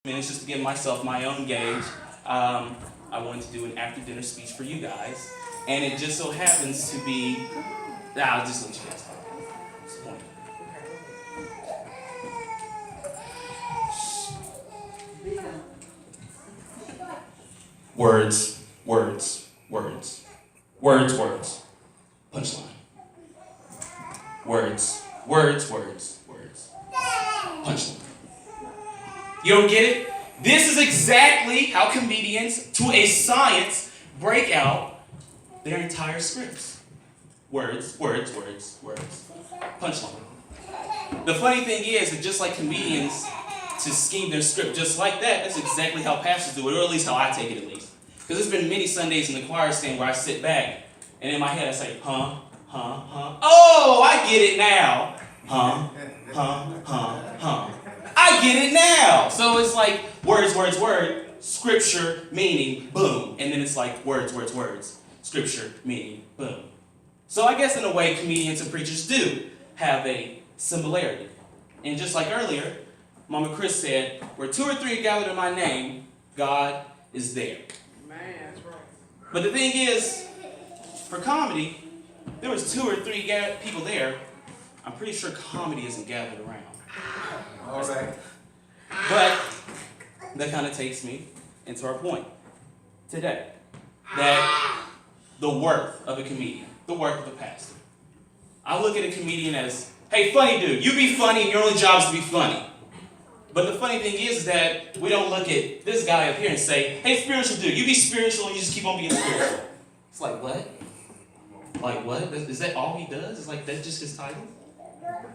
minutes just to give myself my own gauge. I wanted to do an after dinner speech for you guys, and it just so happens to be. I'll just let you guys talk. What's the point? Words, words, words, words, words. Punchline. Words, words, words, words. Punchline. You don't get it? This is exactly how comedians, to a science, break out their entire scripts. Words, words, words, words. Punchline. The funny thing is that just like comedians to scheme their script just like that, that's exactly how pastors do it, or at least how I take it at least. Because there's been many Sundays in the choir stand where I sit back, and in my head I say, huh, huh, huh. Oh, I get it now. Huh, huh, huh, huh. I get it now. So it's like words, words, word, scripture, meaning, boom. And then it's like words, words, words, scripture, meaning, boom. So I guess in a way, comedians and preachers do have a similarity. And just like earlier, Mama Chris said, where two or three are gathered in my name, God is there. Man, that's right. But the thing is, for comedy, there was two or three people there. I'm pretty sure comedy isn't gathered around. All right. But that kind of takes me into our point today. That the worth of a comedian, the worth of a pastor. I look at a comedian as, hey, funny dude, you be funny and your only job is to be funny. But the funny thing is that we don't look at this guy up here and say, hey, spiritual dude, you be spiritual and you just keep on being spiritual. It's like, what? Like, what? Is that all he does? It's like, that's just his title?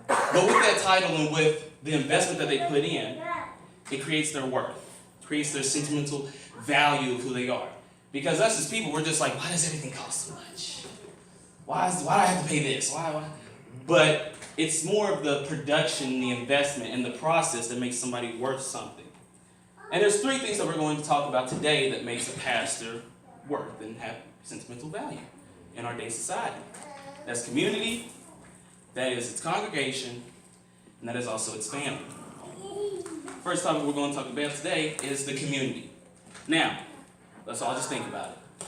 But with that title and with the investment that they put in, it creates their worth, creates their sentimental value of who they are. Because us as people, we're just like, why does everything cost so much? Why do I have to pay this? Why? But it's more of the production, the investment, and the process that makes somebody worth something. And there's three things that we're going to talk about today that makes a pastor worth and have sentimental value in our day society. That's community, that is its congregation, and that is also its family. First topic we're going to talk about today is the community. Now, let's all just think about it.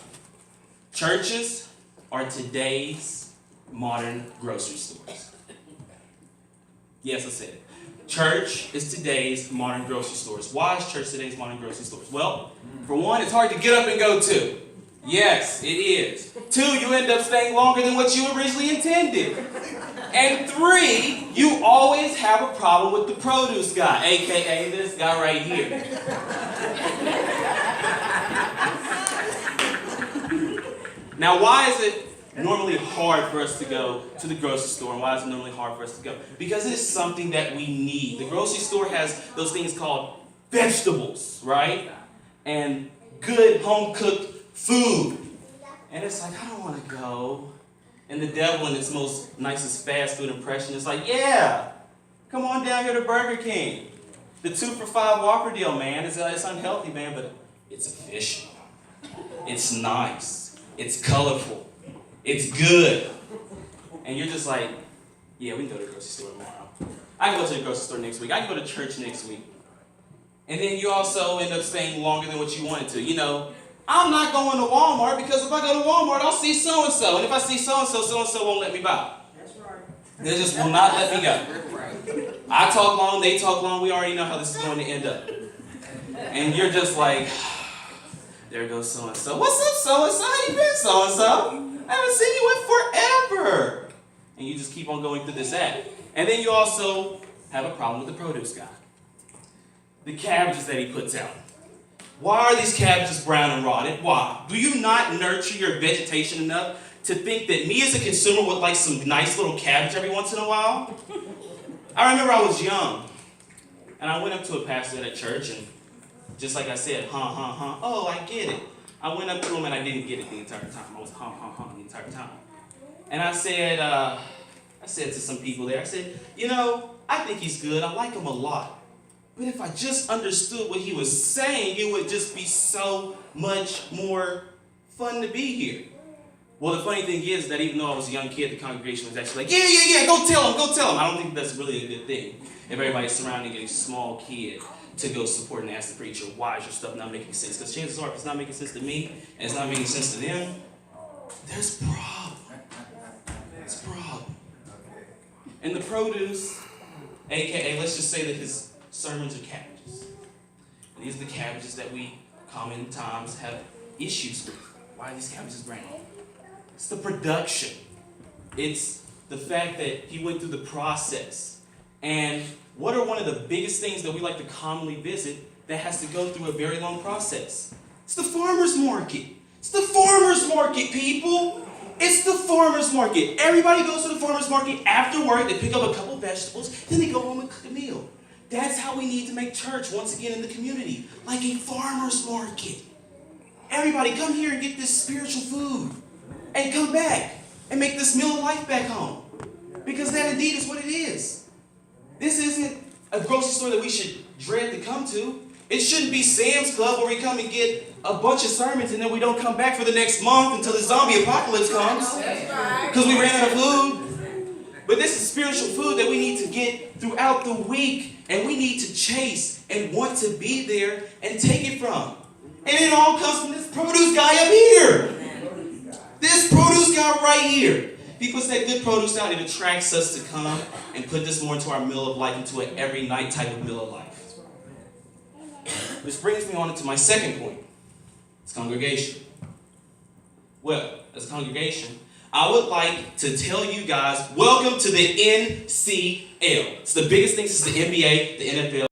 Churches are today's modern grocery stores. Yes, I said it. Church is today's modern grocery stores. Why is church today's modern grocery stores? Well, for one, it's hard to get up and go to. Yes, it is. Two, you end up staying longer than what you originally intended. And three, you always have a problem with the produce guy, aka this guy right here. Now, why is it normally hard for us to go to the grocery store, and why is it normally hard for us to go? Because it is something that we need. The grocery store has those things called vegetables, right? And good home-cooked food. And it's like, I don't want to go. And the devil in its most nicest fast food impression is like, yeah, come on down here to Burger King. The 2 for $5 Whopper deal, man. It's unhealthy, man, but it's efficient. It's nice. It's colorful. It's good. And you're just like, yeah, we can go to the grocery store tomorrow. I can go to the grocery store next week. I can go to church next week. And then you also end up staying longer than what you wanted to. You know, I'm not going to Walmart because if I go to Walmart, I'll see so-and-so. And if I see so-and-so, so-and-so won't let me buy. That's right. They just will not let me go. I talk long, they talk long. We already know how this is going to end up. And you're just like, there goes so-and-so. What's up, so-and-so? How you been, so-and-so? I haven't seen you in forever. And you just keep on going through this ad. And then you also have a problem with the produce guy. The cabbages that he puts out. Why are these cabbages brown and rotted? Why? Do you not nurture your vegetation enough to think that me as a consumer would like some nice little cabbage every once in a while? I remember I was young, and I went up to a pastor at church, and just like I said, oh, I get it. I went up to him, and I didn't get it the entire time. I was the entire time. And I said to some people there, I said, you know, I think he's good. I like him a lot. But if I just understood what he was saying, it would just be so much more fun to be here. Well, the funny thing is that even though I was a young kid, the congregation was actually like, yeah, go tell him. I don't think that's really a good thing. If everybody's surrounding a small kid to go support and ask the preacher, why is your stuff not making sense? Because chances are, if it's not making sense to me and it's not making sense to them, there's a problem. There's a problem. And the produce, aka, let's just say that his sermons are cabbages. And these are the cabbages that we common times have issues with. Why are these cabbages brown? It's the production. It's the fact that he went through the process. And what are one of the biggest things that we like to commonly visit that has to go through a very long process? It's the farmer's market. It's the farmer's market, people. It's the farmer's market. Everybody goes to the farmer's market after work. They pick up a couple vegetables, then they go home and cook a meal. That's how we need to make church once again in the community, like a farmer's market. Everybody come here and get this spiritual food and come back and make this meal of life back home. Because that indeed is what it is. This isn't a grocery store that we should dread to come to. It shouldn't be Sam's Club where we come and get a bunch of sermons and then we don't come back for the next month until the zombie apocalypse comes. Because we ran out of food. But this is spiritual food that we need to get throughout the week. And we need to chase and want to be there and take it from. And it all comes from this produce guy up here. This produce guy right here. If he puts that good produce out, it attracts us to come and put this more into our meal of life, into an every night type of meal of life. Which brings me on to my second point. It's congregation. Well, as a congregation, I would like to tell you guys, welcome to the NCL. It's the biggest thing since the NBA, the NFL.